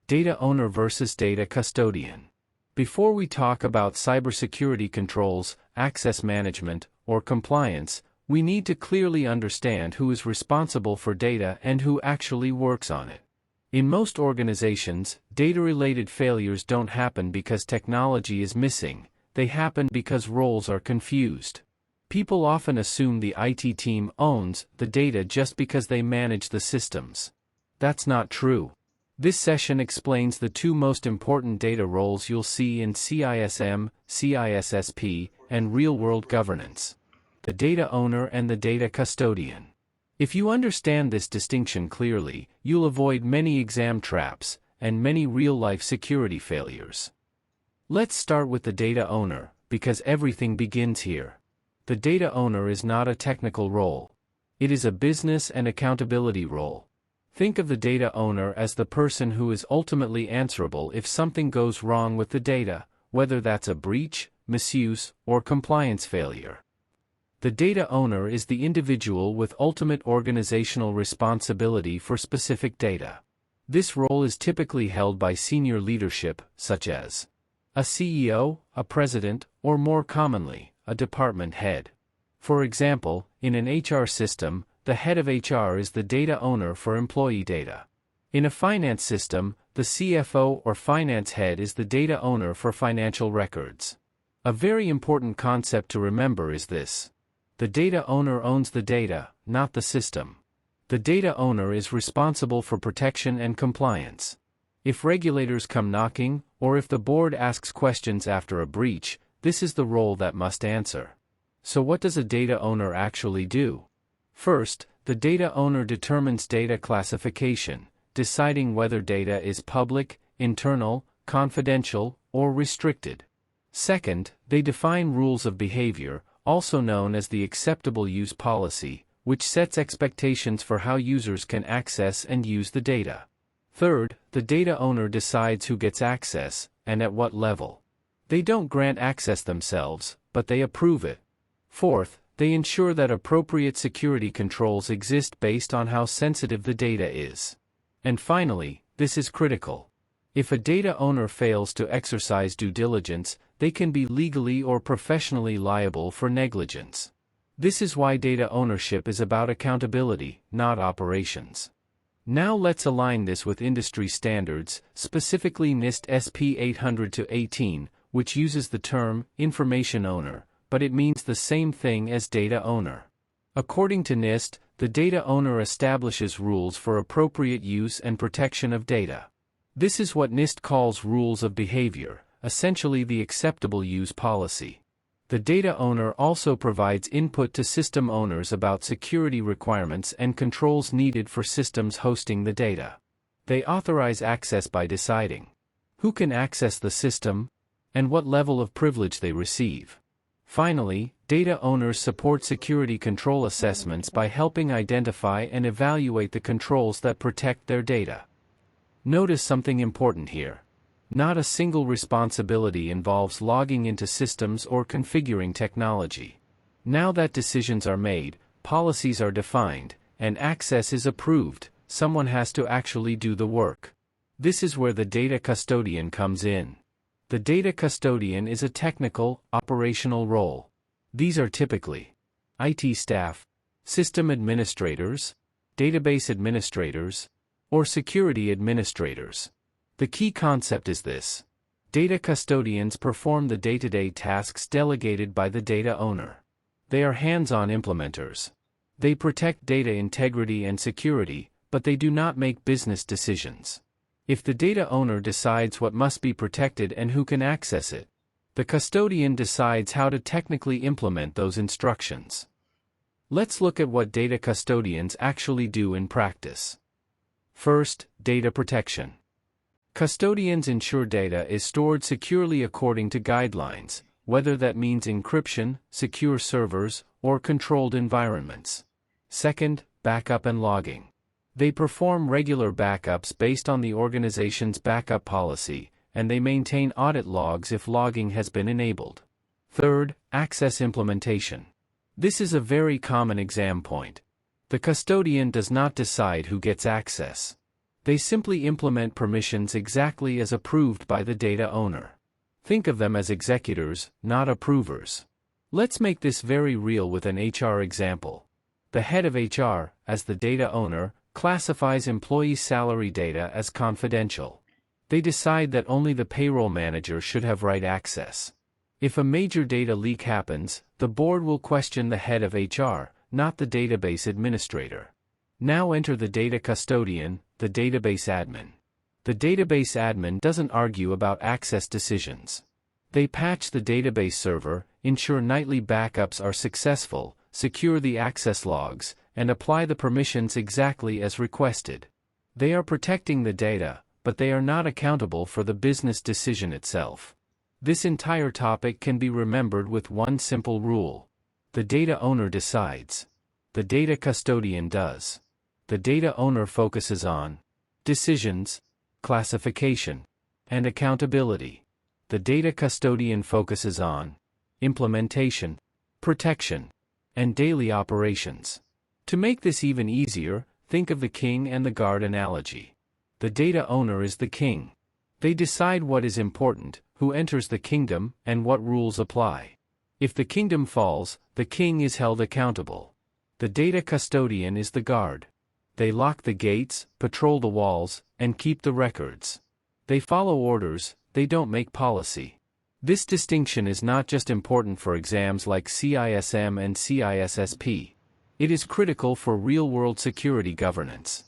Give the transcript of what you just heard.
Data owner versus data custodian. Before we talk about cybersecurity controls, access management, or compliance, we need to clearly understand who is responsible for data and who actually works on it. In most organizations, data-related failures don't happen because technology is missing, they happen because roles are confused. People often assume the IT team owns the data just because they manage the systems. That's not true. This session explains the two most important data roles you'll see in CISM, CISSP, and real-world governance: the data owner and the data custodian. If you understand this distinction clearly, you'll avoid many exam traps and many real-life security failures. Let's start with the data owner, because everything begins here. The data owner is not a technical role. It is a business and accountability role. Think of the data owner as the person who is ultimately answerable if something goes wrong with the data, whether that's a breach, misuse, or compliance failure. The data owner is the individual with ultimate organizational responsibility for specific data. This role is typically held by senior leadership, such as a CEO, a president, or more commonly, a department head. For example, in an HR system, the head of HR is the data owner for employee data. In a finance system, the CFO or finance head is the data owner for financial records. A very important concept to remember is this: the data owner owns the data, not the system. The data owner is responsible for protection and compliance. If regulators come knocking, or if the board asks questions after a breach, this is the role that must answer. So what does a data owner actually do? First, the data owner determines data classification, deciding whether data is public, internal, confidential, or restricted. Second, they define rules of behavior, also known as the acceptable use policy, which sets expectations for how users can access and use the data. Third, the data owner decides who gets access, and at what level. They don't grant access themselves, but they approve it. Fourth, they ensure that appropriate security controls exist based on how sensitive the data is. And finally, this is critical. If a data owner fails to exercise due diligence, they can be legally or professionally liable for negligence. This is why data ownership is about accountability, not operations. Now let's align this with industry standards, specifically NIST SP 800-18, which uses the term information owner, but it means the same thing as data owner. According to NIST, the data owner establishes rules for appropriate use and protection of data. This is what NIST calls rules of behavior, essentially the acceptable use policy. The data owner also provides input to system owners about security requirements and controls needed for systems hosting the data. They authorize access by deciding who can access the system and what level of privilege they receive. Finally, data owners support security control assessments by helping identify and evaluate the controls that protect their data. Notice something important here. Not a single responsibility involves logging into systems or configuring technology. Now that decisions are made, policies are defined, and access is approved, someone has to actually do the work. This is where the data custodian comes in. The data custodian is a technical, operational role. These are typically IT staff, system administrators, database administrators, or security administrators. The key concept is this: data custodians perform the day-to-day tasks delegated by the data owner. They are hands-on implementers. They protect data integrity and security, but they do not make business decisions. If the data owner decides what must be protected and who can access it, the custodian decides how to technically implement those instructions. Let's look at what data custodians actually do in practice. First, data protection. Custodians ensure data is stored securely according to guidelines, whether that means encryption, secure servers, or controlled environments. Second, backup and logging. They perform regular backups based on the organization's backup policy, and they maintain audit logs if logging has been enabled. Third, access implementation. This is a very common exam point. The custodian does not decide who gets access. They simply implement permissions exactly as approved by the data owner. Think of them as executors, not approvers. Let's make this very real with an HR example. The head of HR, as the data owner, classifies employee salary data as confidential. They decide that only the payroll manager should have right access. If a major data leak happens, the board will question the head of HR, not the database administrator. Now enter the data custodian, the database admin. The database admin doesn't argue about access decisions. They patch the database server, ensure nightly backups are successful, secure the access logs, and apply the permissions exactly as requested. They are protecting the data, but they are not accountable for the business decision itself. This entire topic can be remembered with one simple rule. The data owner decides. The data custodian does. The data owner focuses on decisions, classification, and accountability. The data custodian focuses on implementation, protection, and daily operations. To make this even easier, think of the king and the guard analogy. The data owner is the king. They decide what is important, who enters the kingdom, and what rules apply. If the kingdom falls, the king is held accountable. The data custodian is the guard. They lock the gates, patrol the walls, and keep the records. They follow orders, they don't make policy. This distinction is not just important for exams like CISM and CISSP. It is critical for real-world security governance.